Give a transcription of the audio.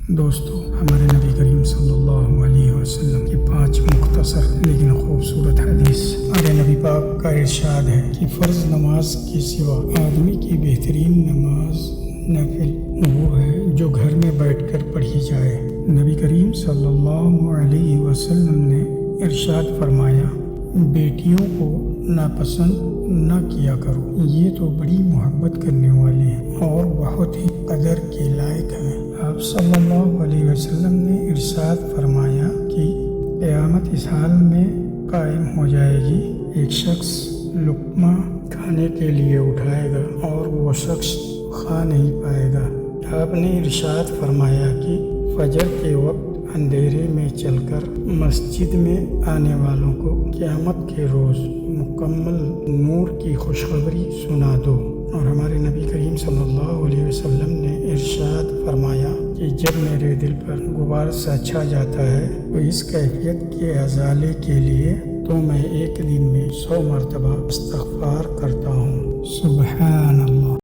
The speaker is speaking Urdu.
دوستو، ہمارے نبی کریم صلی اللہ علیہ وسلم کی 5 مختصر لیکن خوبصورت حدیث۔ ہمارے نبی پاک کا ارشاد ہے کہ فرض نماز کے سوا آدمی کی بہترین نماز نفل وہ ہے جو گھر میں بیٹھ کر پڑھی جائے۔ نبی کریم صلی اللہ علیہ وسلم نے ارشاد فرمایا، بیٹیوں کو ناپسند نہ کیا کرو، یہ تو بڑی محبت کرنے والے ہیں اور بہت ہی قدر کے لائق ہیں۔ آپ صلی اللہ علیہ وسلم نے ارشاد فرمایا کہ قیامت اس حال میں قائم ہو جائے گی، ایک شخص لقمہ کھانے کے لیے اٹھائے گا اور وہ شخص کھا نہیں پائے گا۔ آپ نے ارشاد فرمایا کہ فجر کے وقت اندھیرے میں چل کر مسجد میں آنے والوں کو قیامت کے روز مکمل نور کی خوشخبری سنا دو۔ اور ہمارے نبی کریم صلی اللہ علیہ وسلم نے ارشاد فرمایا کہ جب میرے دل پر غبار سا چھا جاتا ہے تو اس کیفیت کے ازالے کے لیے تو میں ایک دن میں 100 مرتبہ استغفار کرتا ہوں۔